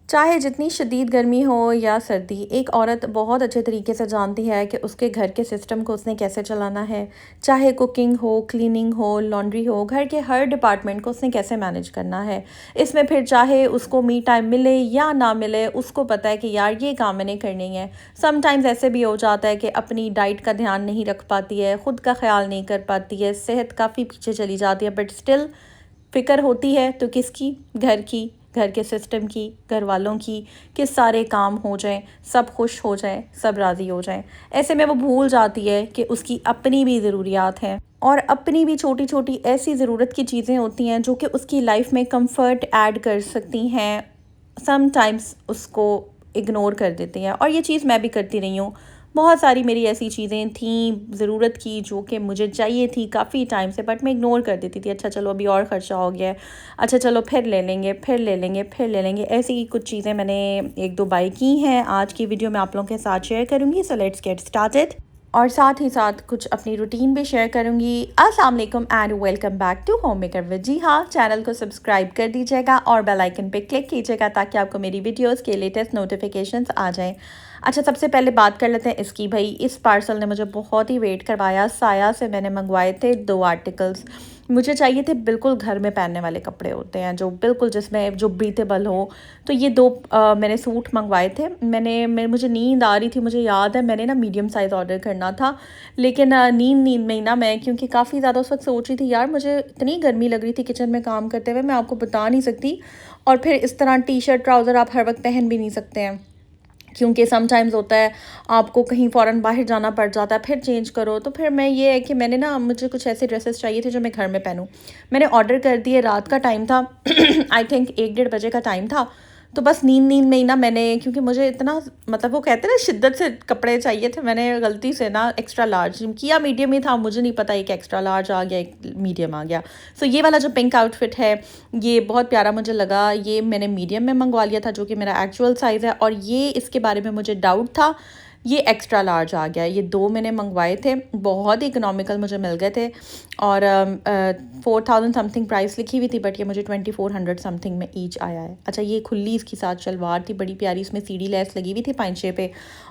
चाहे जितनी शदीद गर्मी हो या सर्दी, एक औरत बहुत अच्छे तरीके से जानती है कि उसके घर के सिस्टम को उसने कैसे चलाना है। चाहे कुकिंग हो, क्लीनिंग हो, लॉन्ड्री हो, घर के हर डिपार्टमेंट को उसने कैसे मैनेज करना है। इसमें फिर चाहे उसको मी टाइम मिले या ना मिले, उसको पता है कि यार ये काम मैंने करनी है। समटाइम्स ऐसे भी हो जाता है कि अपनी डाइट का ध्यान नहीं रख पाती है, ख़ुद का ख्याल नहीं कर पाती है, सेहत काफ़ी पीछे चली जाती है, बट स्टिल फ़िक्र होती है तो किसकी? घर की, घर के सिस्टम की, घर वालों की, कि सारे काम हो जाएं, सब खुश हो जाएं, सब राज़ी हो जाएं। ऐसे में वो भूल जाती है कि उसकी अपनी भी ज़रूरियात हैं और अपनी भी छोटी छोटी ऐसी ज़रूरत की चीज़ें होती हैं जो कि उसकी लाइफ में कंफर्ट ऐड कर सकती हैं। समटाइम्स उसको इग्नोर कर देती हैं और ये चीज़ मैं भी करती रही हूँ। बहुत सारी मेरी ऐसी चीज़ें थीं ज़रूरत की जो कि मुझे चाहिए थी काफ़ी टाइम से, बट मैं इग्नोर कर देती थी। अच्छा चलो अभी और ख़र्चा हो गया है, अच्छा चलो फिर ले लेंगे, फिर ले लेंगे, फिर ले लेंगे। ऐसी ही कुछ चीज़ें मैंने 1-2 बाय की हैं। आज की वीडियो में आप लोगों के साथ शेयर करूँगी, सो लेट्स गेट स्टार्टेड। और साथ ही साथ कुछ अपनी रूटीन भी शेयर करूँगी। अस्सलाम वालेकुम and welcome back to home maker with. जी हाँ, चैनल को सब्सक्राइब कर दीजिएगा और बेल आइकन पे क्लिक कीजिएगा ताकि आपको मेरी वीडियोस के लेटेस्ट नोटिफिकेशंस आ जाएं। अच्छा, सबसे पहले बात कर लेते हैं इसकी। भाई, इस पार्सल ने मुझे बहुत ही वेट करवाया। साया से मैंने मंगवाए थे 2 आर्टिकल्स। मुझे चाहिए थे बिल्कुल घर में पहनने वाले कपड़े होते हैं जो बिल्कुल जिसमें जो ब्रीथेबल हो। तो ये 2 मैंने सूट मंगवाए थे। मुझे नींद आ रही थी, मुझे याद है मैंने ना मीडियम साइज़ ऑर्डर करना था, लेकिन नींद में ही ना मैं, क्योंकि काफ़ी ज़्यादा उस वक्त सोच रही थी यार मुझे इतनी गर्मी लग रही थी किचन में काम करते हुए, मैं आपको बता नहीं सकती। और फिर इस तरह टी शर्ट ट्राउज़र आप हर वक्त पहन भी नहीं सकते हैं, क्योंकि समटाइम्स होता है आपको कहीं फ़ौरन बाहर जाना पड़ जाता है, फिर चेंज करो। तो फिर मैं ये है कि मैंने ना, मुझे कुछ ऐसे ड्रेसेस चाहिए थे जो मैं घर में पहनूँ। मैंने ऑर्डर कर दिए, रात का टाइम था आई थिंक 1-1:30 बजे का टाइम था। तो बस नींद में ही ना मैंने, क्योंकि मुझे इतना, मतलब वो कहते हैं ना शिद्दत से कपड़े चाहिए थे, मैंने गलती से ना एक्स्ट्रा लार्ज किया। मीडियम ही था, मुझे नहीं पता एक एक्स्ट्रा लार्ज आ गया, एक मीडियम आ गया। सो ये वाला जो पिंक आउटफिट है ये बहुत प्यारा मुझे लगा। ये मैंने मीडियम में मंगवा लिया था जो कि मेरा एक्चुअल साइज़ है, और ये इसके बारे में मुझे डाउट था, ये एक्स्ट्रा लार्ज आ गया। ये 2 मैंने मंगवाए थे, बहुत ही इकोनॉमिकल मुझे मिल गए थे। और 4000 समथिंग प्राइस लिखी हुई थी, बट ये मुझे 2400 समथिंग में ईच आया है। अच्छा, ये खुली इसकी साथ शलवार थी, बड़ी प्यारी, इसमें सीढ़ी लेस लगी हुई थी पाइंचे पे।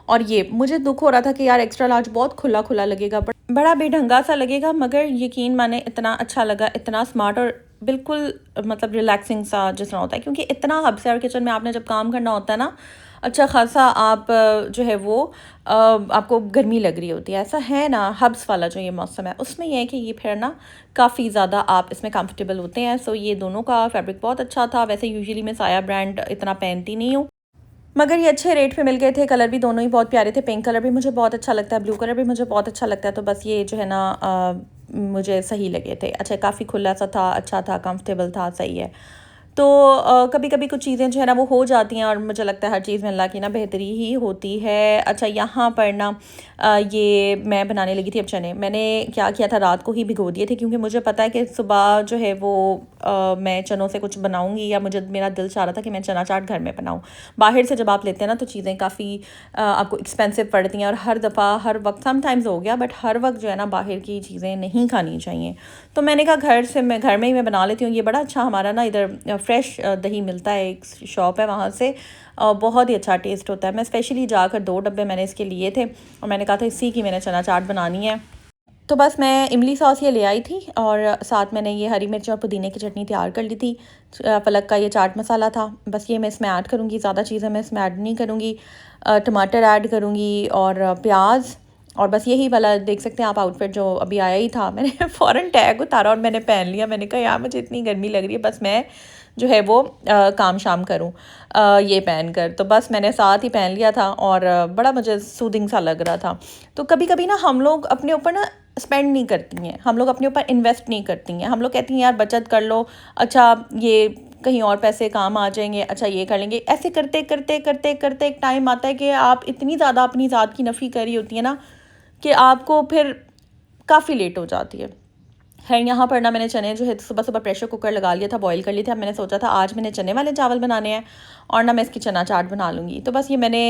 और ये मुझे दुख हो रहा था कि यार एक्स्ट्रा लार्ज बहुत खुला खुला लगेगा, बड़ा बेढंगा सा लगेगा, मगर यकीन माने इतना अच्छा लगा, इतना स्मार्ट और बिल्कुल मतलब रिलैक्सिंग सा जिस तरह होता है। क्योंकि इतना हब्स है और किचन में आपने जब काम करना होता है ना, अच्छा खासा आप जो है वो आपको गर्मी लग रही होती है, ऐसा है ना। हब्स वाला जो ये मौसम है उसमें यह है कि ये फिर ना काफ़ी ज़्यादा आप इसमें कंफर्टेबल होते हैं। सो ये दोनों का फैब्रिक बहुत अच्छा था। वैसे यूजुअली मैं साया ब्रांड इतना पहनती नहीं हूँ, मगर ये अच्छे रेट पे मिल गए थे। कलर भी दोनों ही बहुत प्यारे थे। पिंक कलर भी मुझे बहुत अच्छा लगता है, ब्लू कलर भी मुझे बहुत अच्छा लगता है। तो बस ये जो है ना मुझे सही लगे थे। अच्छा, काफ़ी खुला सा था, अच्छा था, कंफर्टेबल था, सही है। तो कभी कभी कुछ चीज़ें जो है ना वो हो जाती हैं, और मुझे लगता है हर चीज़ में अल्लाह की ना बेहतरी ही होती है। अच्छा, यहाँ पर ना ये मैं बनाने लगी थी अब चने। मैंने क्या किया था, रात को ही भिगो दिए थे, क्योंकि मुझे पता है कि सुबह जो है वो मैं चनों से कुछ बनाऊंगी, या मेरा दिल चाह रहा था कि मैं चना चाट घर में बनाऊं। बाहर से जब आप लेते हैं ना तो चीज़ें काफ़ी आपको एक्सपेंसिव पड़ती हैं, और हर दफ़ा हर वक्त, समटाइम्स हो गया, बट हर वक्त जो है ना बाहर की चीज़ें नहीं खानी चाहिए। तो मैंने कहा घर में ही मैं बना लेती हूँ। ये बड़ा अच्छा हमारा ना इधर फ्रेश दही मिलता है, एक शॉप है वहाँ से, बहुत ही अच्छा टेस्ट होता है। मैं स्पेशली जाकर 2 डब्बे मैंने इसके लिए थे, और मैंने कहा था इसी की मैंने चना चाट बनानी है। तो बस मैं इमली सॉस ये ले आई थी, और साथ मैंने ये हरी मिर्च और पुदीने की चटनी तैयार कर ली थी। फलक का ये चाट मसाला था, बस ये मैं इसमें ऐड करूँगी, ज़्यादा चीज़ें मैं इसमें ऐड नहीं करूँगी। टमाटर ऐड करूँगी और प्याज, और बस यही वाला देख सकते हैं आप आउटफिट जो अभी आया ही था। मैंने फ़ौरन टैग उतारा और मैंने पहन लिया। मैंने कहा यार मुझे इतनी गर्मी लग रही है, बस मैं जो है वो काम शाम करूँ ये पहन कर। तो बस मैंने साथ ही पहन लिया था, और बड़ा मुझे सूदिंग सा लग रहा था। तो कभी कभी ना हम लोग अपने ऊपर ना स्पेंड नहीं करती हैं, हम लोग अपने ऊपर इन्वेस्ट नहीं करती हैं। हम लोग कहती हैं यार बचत कर लो, अच्छा ये कहीं और पैसे काम आ जाएंगे, अच्छा ये कर लेंगे। ऐसे करते करते करते करते एक टाइम आता है कि आप इतनी ज़्यादा अपनी ज़ात की नफ़ी करी होती है ना, कि आपको फिर काफ़ी लेट हो जाती है। खैर यहाँ पर ना मैंने चने जो है सुबह सुबह प्रेशर कुकर लगा लिया था, बॉईल कर लिए थे। अब मैंने सोचा था आज मैंने चने वाले चावल बनाने हैं और ना मैं इसकी चना चाट बना लूँगी। तो बस ये मैंने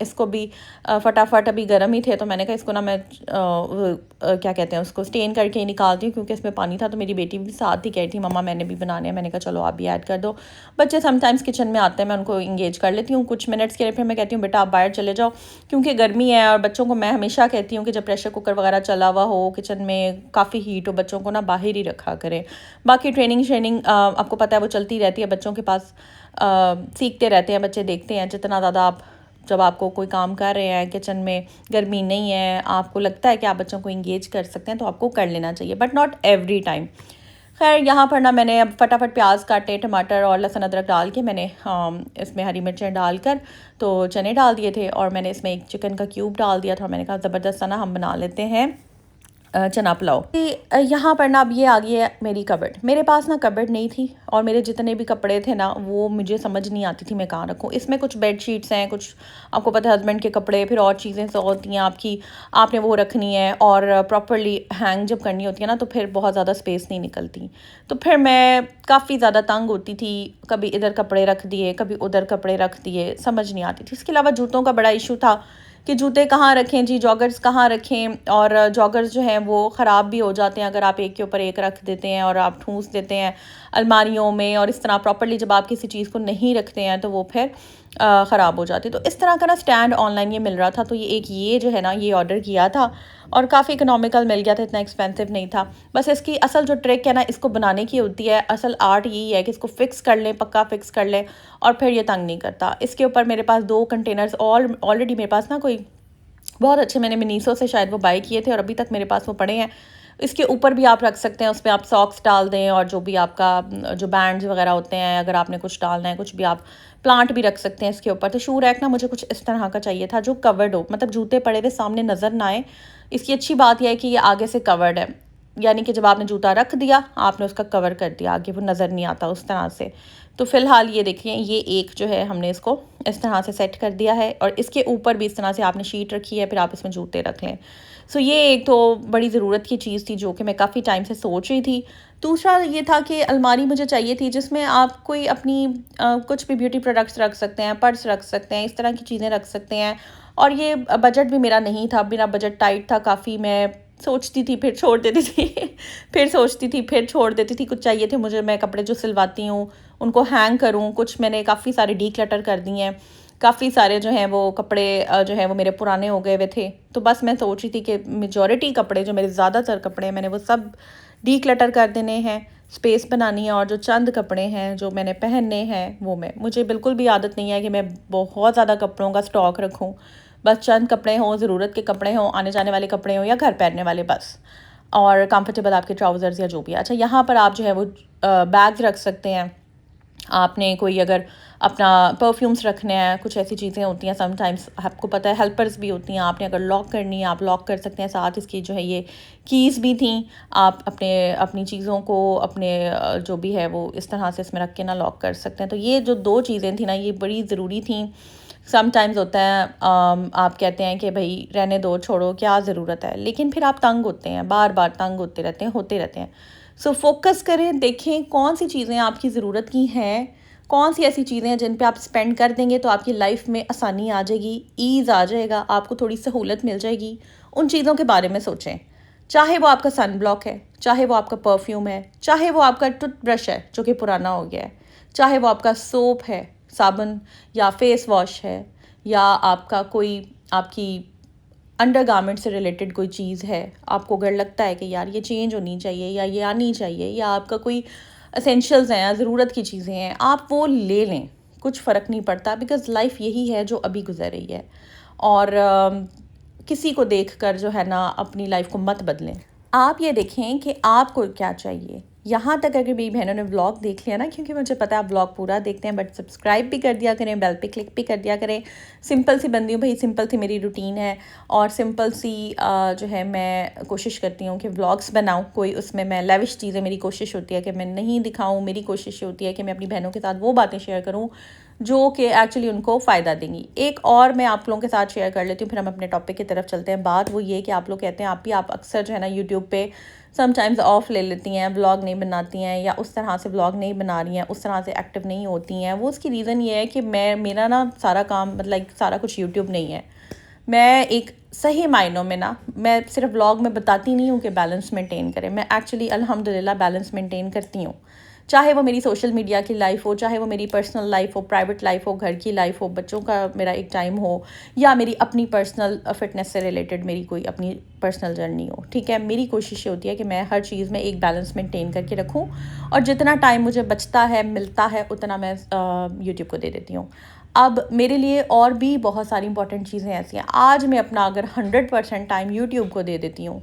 इसको भी फटाफट अभी गर्म ही थे तो मैंने कहा इसको ना मैं क्या कहते हैं उसको स्टेन करके ही निकालती हूँ, क्योंकि इसमें पानी था। तो मेरी बेटी भी साथ ही कह रही थी मम्मा मैंने भी बनाने हैं। मैंने कहा चलो आप भी ऐड कर दो। बच्चे समटाइम्स किचन में आते हैं, मैं उनको इंगेज कर लेती हूँ कुछ मिनट्स के लिए, फिर मैं कहती हूँ बेटा आप बाहर चले जाओ, क्योंकि गर्मी है। और बच्चों को मैं हमेशा कहती हूँ कि जब प्रेशर कुकर वगैरह चला हुआ हो, किचन में काफ़ी हीट हो, बच्चों को ना बाहर ही रखा करें। बाकी ट्रेनिंग आपको पता है वो चलती रहती है बच्चों के पास, सीखते रहते हैं बच्चे, देखते हैं जितना ज़्यादा आप जब आपको कोई काम कर रहे हैं किचन में, गर्मी नहीं है, आपको लगता है कि आप बच्चों को इंगेज कर सकते हैं तो आपको कर लेना चाहिए, बट नॉट एवरी टाइम। खैर यहाँ पर ना मैंने अब फटाफट प्याज काटे, टमाटर और लहसुन अदरक डाल के मैंने इसमें हरी मिर्चें डालकर तो चने डाल दिए थे, और मैंने इसमें एक चिकन का क्यूब डाल दिया था। मैंने कहा ज़बरदस्त सा ना हम बना लेते हैं चना पुलाव। यहाँ पर ना अब ये आ गई है मेरी कबर्ड। मेरे पास ना कबर्ड नहीं थी, और मेरे जितने भी कपड़े थे ना वो मुझे समझ नहीं आती थी मैं कहाँ रखूँ। इसमें कुछ बेड शीट्स हैं, कुछ आपको पता है हस्बैंड के कपड़े, फिर और चीज़ें तो होती हैं आपकी, आपने वो रखनी है और प्रॉपरली हैंग जब करनी होती है ना तो फिर बहुत ज़्यादा स्पेस नहीं निकलती। तो फिर मैं काफ़ी ज़्यादा तंग होती थी, कभी इधर कपड़े रख दिए कभी उधर कपड़े रख दिए, समझ नहीं आती थी। इसके अलावा जूतों का बड़ा इशू था कि जूते कहाँ रखें जी, जॉगर्स कहाँ रखें, और जॉगर्स जो हैं वो ख़राब भी हो जाते हैं अगर आप एक के ऊपर एक रख देते हैं और आप ठूंस देते हैं अलमारियों में, और इस तरह प्रॉपर्ली जब आप किसी चीज़ को नहीं रखते हैं तो वो फिर ख़राब हो जाती है। तो इस तरह का ना स्टैंड ऑनलाइन ये मिल रहा था, तो ये जो है ना ये ऑर्डर किया था और काफ़ी इकोनॉमिकल मिल गया था, इतना एक्सपेंसिव नहीं था। बस इसकी असल जो ट्रिक है ना इसको बनाने की होती है, असल आर्ट यही है कि इसको फिक्स कर लें, पक्का फिक्स कर लें, और फिर ये तंग नहीं करता। इसके ऊपर मेरे पास 2 कंटेनर्स ऑलरेडी मेरे पास ना कोई बहुत अच्छे मैंने मिनीसो से शायद वो बाई किए थे और अभी तक मेरे पास वो पड़े हैं। इसके ऊपर भी आप रख सकते हैं, उसमें आप सॉक्स डाल दें और जो भी आपका जो बैंड्स वगैरह होते हैं, अगर आपने कुछ डालना है कुछ भी, आप प्लांट भी रख सकते हैं इसके ऊपर। तो शू रैक ना मुझे कुछ इस तरह का चाहिए था जो कवर्ड हो, मतलब जूते पड़े हुए सामने नज़र ना आए। इसकी अच्छी बात यह है कि ये आगे से कवर्ड है, यानी कि जब आपने जूता रख दिया आपने उसका कवर कर दिया, आगे वो नज़र नहीं आता उस तरह से। तो फ़िलहाल ये देखिए ये एक जो है हमने इसको इस तरह से सेट कर दिया है, और इसके ऊपर भी इस तरह से आपने शीट रखी है, फिर आप इसमें जूते रख लें। सो ये एक तो बड़ी ज़रूरत की चीज़ थी जो कि मैं काफ़ी टाइम से सोच रही थी। दूसरा ये था कि अलमारी मुझे चाहिए थी जिसमें आप कोई अपनी कुछ भी ब्यूटी प्रोडक्ट्स रख सकते हैं, पर्स रख सकते हैं, इस तरह की चीज़ें रख सकते हैं। और ये बजट भी मेरा नहीं था, मेरा बजट टाइट था काफ़ी। मैं सोचती थी फिर छोड़ देती थी फिर सोचती थी फिर छोड़ देती थी। कुछ चाहिए थे मुझे, मैं कपड़े जो सिलवाती हूँ उनको हैंग करूँ, कुछ मैंने काफ़ी सारे डीक्लटर कर दिए हैं, काफ़ी सारे जो हैं वो कपड़े जो हैं वो मेरे पुराने हो गए हुए थे। तो बस मैं सोच रही थी कि मेजॉरिटी कपड़े जो मेरे ज़्यादातर कपड़े हैं मैंने वो सब डीक्लटर कर देने हैं, स्पेस बनानी है, और जो चंद कपड़े हैं जो मैंने पहनने हैं वो मुझे बिल्कुल भी आदत नहीं है कि मैं बहुत ज़्यादा कपड़ों का स्टॉक रखूँ। बस चंद कपड़े हों, ज़रूरत के कपड़े हों, आने जाने वाले कपड़े हों या घर पहनने वाले बस, और कंफर्टेबल आपके ट्राउज़र्स या जो भी। अच्छा यहाँ पर आप जो है वो बैग्स रख सकते हैं। आपने कोई अगर अपना परफ्यूम्स रखने हैं, कुछ ऐसी चीज़ें होती हैं समटाइम्स, आपको पता है हेल्पर्स भी होती हैं, आपने अगर लॉक करनी है आप लॉक कर सकते हैं। साथ इसकी जो है ये कीज़ भी थी, आप अपनी चीज़ों को अपने जो भी है वो इस तरह से इसमें रख के ना लॉक कर सकते हैं। तो ये जो 2 चीज़ें थी ना ये बड़ी ज़रूरी थी। समटाइम्स होता है आप कहते हैं कि भाई रहने दो, छोड़ो, क्या ज़रूरत है, लेकिन फिर आप तंग होते हैं, बार बार तंग होते रहते हैं। सो फोकस करें, देखें कौन सी चीज़ें आपकी ज़रूरत की हैं, कौन सी ऐसी चीज़ें हैं जिन पे आप स्पेंड कर देंगे तो आपकी लाइफ में आसानी आ जाएगी, ईज़ आ जाएगा, आपको थोड़ी सहूलत मिल जाएगी। उन चीज़ों के बारे में सोचें, चाहे वो आपका सन ब्लॉक है, चाहे वो आपका परफ्यूम है, चाहे वो आपका टूथब्रश है जो कि पुराना हो गया है, चाहे वो आपका सोप है, साबुन या फेस वॉश है, या आपका कोई आपकी अंडरगारमेंट से रिलेटेड कोई चीज़ है, आपको अगर लगता है कि यार ये चेंज होनी चाहिए या ये आनी चाहिए, या आपका कोई एसेंशियल्स हैं या ज़रूरत की चीज़ें हैं, आप वो ले लें, कुछ फ़र्क नहीं पड़ता, बिकॉज़ लाइफ यही है जो अभी गुजर रही है। और किसी को देखकर जो है ना अपनी लाइफ को मत बदलें। आप ये देखें कि आपको क्या चाहिए। यहाँ तक अगर मेरी बहनों ने व्लॉग देख लिया ना, क्योंकि मुझे पता है आप व्लॉग पूरा देखते हैं, बट सब्सक्राइब भी कर दिया करें, बेल पे क्लिक भी कर दिया करें। सिंपल सी बंदी हूँ भाई, सिंपल सी मेरी रूटीन है, और सिंपल सी जो है मैं कोशिश करती हूँ कि व्लॉग्स बनाऊँ, कोई उसमें मैं लेविश चीज़ें, मेरी कोशिश होती है कि मैं नहीं दिखाऊँ। मेरी कोशिश होती है कि मैं अपनी बहनों के साथ वो बातें शेयर करूँ जो कि एक्चुअली उनको फ़ायदा देंगी। एक और मैं आप लोगों के साथ शेयर कर लेती हूँ, फिर हम अपने टॉपिक की तरफ चलते हैं। बात वो ये कि आप लोग कहते हैं आप अक्सर जो है ना यूट्यूब पे समटाइम्स ऑफ ले लेती हैं, व्लॉग नहीं बनाती हैं, या उस तरह से व्लॉग नहीं बना रही हैं, उस तरह से एक्टिव नहीं होती हैं। वो उसकी रीज़न ये है कि मेरा ना सारा काम मतलब सारा कुछ यूट्यूब नहीं है। मैं एक सही मायनों में ना, मैं सिर्फ व्लॉग में बताती नहीं हूँ कि बैलेंस मेंटेन करें, मैं एक्चुअली अल्हम्दुलिल्लाह बैलेंस मेंटेन करती हूँ। चाहे वो मेरी सोशल मीडिया की लाइफ हो, चाहे वो मेरी पर्सनल लाइफ हो, प्राइवेट लाइफ हो, घर की लाइफ हो, बच्चों का मेरा एक टाइम हो, या मेरी अपनी पर्सनल फिटनेस से रिलेटेड मेरी कोई अपनी पर्सनल जर्नी हो। ठीक है, मेरी कोशिश ये होती है कि मैं हर चीज़ में एक बैलेंस मेंटेन करके रखूँ, और जितना टाइम मुझे बचता है, मिलता है, उतना मैं यूट्यूब को दे देती हूँ। अब मेरे लिए और भी बहुत सारी इंपॉर्टेंट चीज़ें ऐसी हैं। आज मैं अपना अगर 100% टाइम यूट्यूब को दे देती हूँ,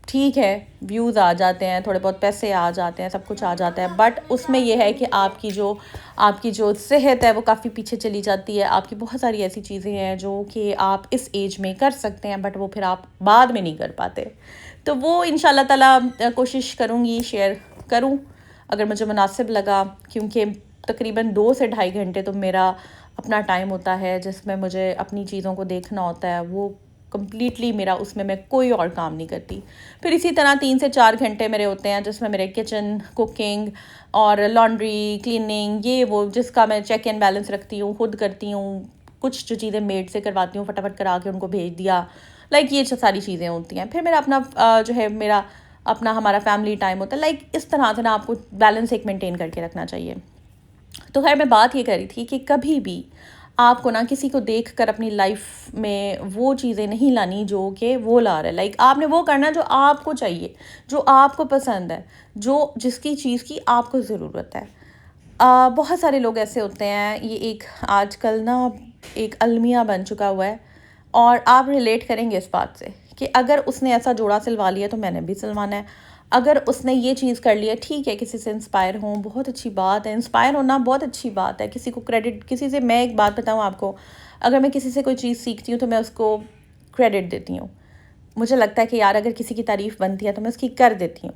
ठीक है, व्यूज़ आ जाते हैं, थोड़े बहुत पैसे आ जाते हैं, सब कुछ आ जाता है, बट उसमें यह है कि आपकी जो सेहत है वो काफ़ी पीछे चली जाती है। आपकी बहुत सारी ऐसी चीज़ें हैं जो कि आप इस एज में कर सकते हैं, बट वो फिर आप बाद में नहीं कर पाते। तो वो इंशाल्लाह ताला कोशिश करूँगी शेयर करूँ अगर मुझे मुनासिब लगा, क्योंकि तकरीबन 2 से ढाई घंटे तो मेरा अपना टाइम होता है जिसमें मुझे अपनी चीज़ों को देखना होता है। वो कंप्लीटली मेरा, उसमें मैं कोई और काम नहीं करती। फिर इसी तरह 3 से 4 घंटे मेरे होते हैं जिसमें मेरे किचन, कुकिंग और लॉन्ड्री, क्लीनिंग, ये वो, जिसका मैं चेक एंड बैलेंस रखती हूँ, खुद करती हूँ। कुछ जो चीज़ें मेड से करवाती हूँ, फटाफट करा के उनको भेज दिया, लाइक ये सारी चीज़ें होती हैं। फिर मेरा अपना जो है मेरा अपना हमारा फैमिली टाइम होता है। लाइक इस तरह से ना आपको बैलेंस एक मेंटेन करके रखना चाहिए। तो खैर मैं बात ये कर रही थी कि कभी भी आपको ना किसी को देखकर अपनी लाइफ में वो चीज़ें नहीं लानी जो कि वो ला रहा है। लाइक आपने वो करना जो आपको चाहिए, जो आपको पसंद है, जो जिसकी चीज़ की आपको ज़रूरत है। बहुत सारे लोग ऐसे होते हैं, ये एक आजकल ना एक अलमिया बन चुका हुआ है, और आप रिलेट करेंगे इस बात से कि अगर उसने ऐसा जोड़ा सिलवा लिया तो मैंने भी सिलवाना है। अगर उसने ये चीज़ कर लिया, ठीक है, किसी से इंस्पायर हों, बहुत अच्छी बात है, इंस्पायर होना बहुत अच्छी बात है। किसी को क्रेडिट, किसी से, मैं एक बात बताऊँ आपको, अगर मैं किसी से कोई चीज़ सीखती हूँ तो मैं उसको क्रेडिट देती हूँ। मुझे लगता है कि यार अगर किसी की तारीफ़ बनती है तो मैं उसकी कर देती हूँ,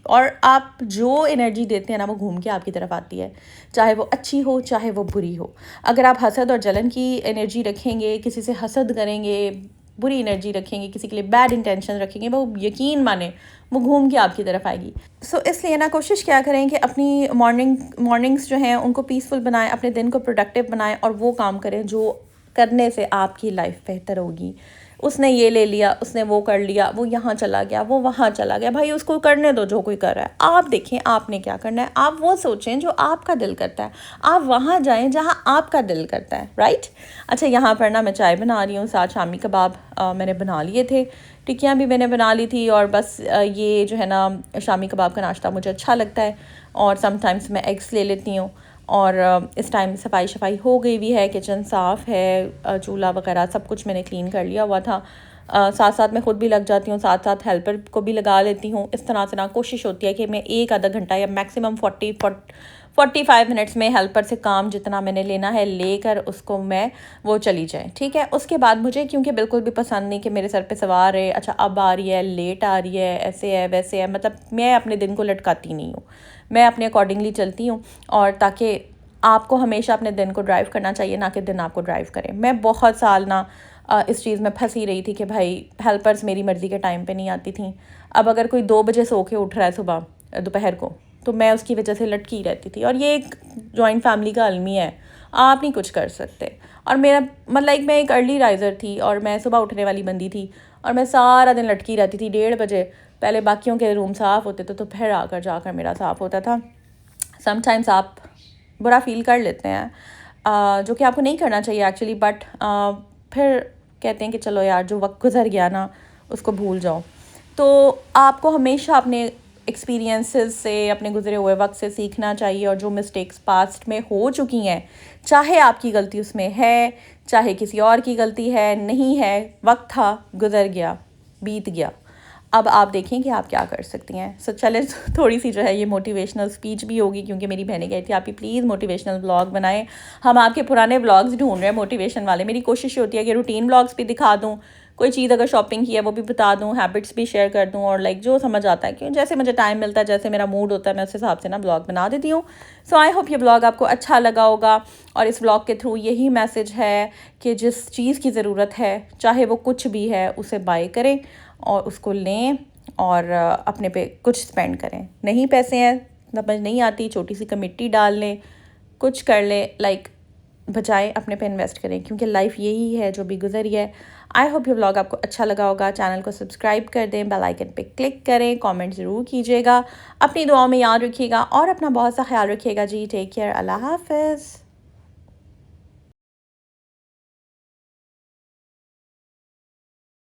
और आप जो एनर्जी देते हैं ना वो घूम के आपकी तरफ आती है, चाहे वो अच्छी हो चाहे वो बुरी हो। अगर आप हसद और जलन की एनर्जी रखेंगे, किसी से हसद करेंगे, बुरी एनर्जी रखेंगे, किसी के लिए बैड इंटेंशन रखेंगे, वो यकीन माने वो घूम के आपकी तरफ आएगी। सो इसलिए ना कोशिश क्या करें कि अपनी मॉर्निंग्स जो हैं उनको पीसफुल बनाएं, अपने दिन को प्रोडक्टिव बनाएं, और वो काम करें जो करने से आपकी लाइफ बेहतर होगी। उसने ये ले लिया, उसने वो कर लिया, वो यहाँ चला गया, वो वहाँ चला गया, भाई उसको करने दो जो कोई कर रहा है। आप देखें आपने क्या करना है, आप वो सोचें जो आपका दिल करता है, आप वहाँ जाएं जहाँ आपका दिल करता है, राइट। अच्छा, यहाँ पर ना मैं चाय बना रही हूँ, साथ शामी कबाब मैंने बना लिए थे, टिक्कियाँ भी मैंने बना ली थी, और बस ये जो है ना शामी कबाब का नाश्ता मुझे अच्छा लगता है, और समटाइम्स मैं एग्स ले लेती हूँ। और इस टाइम सफाई शफाई हो गई भी है, किचन साफ़ है, चूल्हा वगैरह सब कुछ मैंने क्लीन कर लिया हुआ था। साथ साथ मैं ख़ुद भी लग जाती हूँ, साथ साथ हेल्पर को भी लगा लेती हूँ। इस तरह से ना कोशिश होती है कि मैं एक आधा घंटा या मैक्सिमम 45 मिनट्स में हेल्पर से काम जितना मैंने लेना है लेकर उसको मैं वो चली जाए, ठीक है। उसके बाद मुझे क्योंकि बिल्कुल भी पसंद नहीं कि मेरे सर पे सवार है, अच्छा अब आ रही है, लेट आ रही है, ऐसे है वैसे है, मतलब मैं अपने दिन को लटकाती नहीं हूँ, मैं अपने अकॉर्डिंगली चलती हूँ। और ताकि आपको हमेशा अपने दिन को ड्राइव करना चाहिए, ना कि दिन आपको ड्राइव करें। मैं बहुत साल ना इस चीज़ में फंसी रही थी कि भाई हेल्पर्स मेरी मर्ज़ी के टाइम पे नहीं आती थी। अब अगर कोई 2 बजे सो के उठ रहा है सुबह दोपहर को, तो मैं उसकी वजह से लटकी रहती थी, और ये एक जॉइंट फैमिली का अलमिया है, आप नहीं कुछ कर सकते। और मेरा मतलब मैं एक अर्ली राइज़र थी, और मैं सुबह उठने वाली बंदी थी, और मैं सारा दिन लटकी रहती थी 1:30 बजे। पहले बाकियों के रूम साफ़ होते थे, तो फिर आकर जाकर मेरा साफ़ होता था। समटाइम्स आप बुरा फील कर लेते हैं, जो कि आपको नहीं करना चाहिए एक्चुअली, बट फिर कहते हैं कि चलो यार जो वक्त गुजर गया ना उसको भूल जाओ। तो आपको हमेशा अपने एक्सपीरियंसेस से, अपने गुजरे हुए वक्त से सीखना चाहिए, और जो मिस्टेक्स पास्ट में हो चुकी हैं, चाहे आपकी गलती उसमें है, चाहे किसी और की गलती है, नहीं है, वक्त था, गुजर गया, बीत गया, अब आप देखें कि आप क्या कर सकती हैं। सो चलें, थोड़ी सी जो है ये मोटिवेशनल स्पीच भी होगी, क्योंकि मेरी बहनें कहती थी आप ही प्लीज़ मोटिवेशनल ब्लॉग बनाएं, हम आपके पुराने ब्लॉग्स ढूंढ रहे हैं मोटिवेशन वाले। मेरी कोशिश होती है कि रूटीन ब्लॉग्स भी दिखा दूँ, कोई चीज़ अगर शॉपिंग की है वो भी बता दूँ, हैबिट्स भी शेयर कर दूँ, और लाइक जो समझ आता है, क्यों जैसे मुझे टाइम मिलता है, जैसे मेरा मूड होता है, मैं उस हिसाब से ना ब्लॉग बना देती हूँ। सो आई होप ये ब्लॉग आपको अच्छा लगा होगा, और इस ब्लॉग के थ्रू यही मैसेज है कि जिस चीज़ की ज़रूरत है, चाहे वो कुछ भी है, उसे बाय करें और उसको लें, और अपने पे कुछ स्पेंड करें। नहीं पैसे हैं, समझ नहीं आती, छोटी सी कमिटी डाल लें, कुछ कर लें, लाइक बचाएं, अपने पे इन्वेस्ट करें, क्योंकि लाइफ यही है जो भी गुजरी है। आई होप ये व्लॉग आपको अच्छा लगा होगा। चैनल को सब्सक्राइब कर दें, बेल आइकन पे क्लिक करें, कमेंट ज़रूर कीजिएगा, अपनी दुआओं में याद रखिएगा और अपना बहुत सा ख्याल रखिएगा जी। टेक केयर, अल्लाह हाफ़िज़।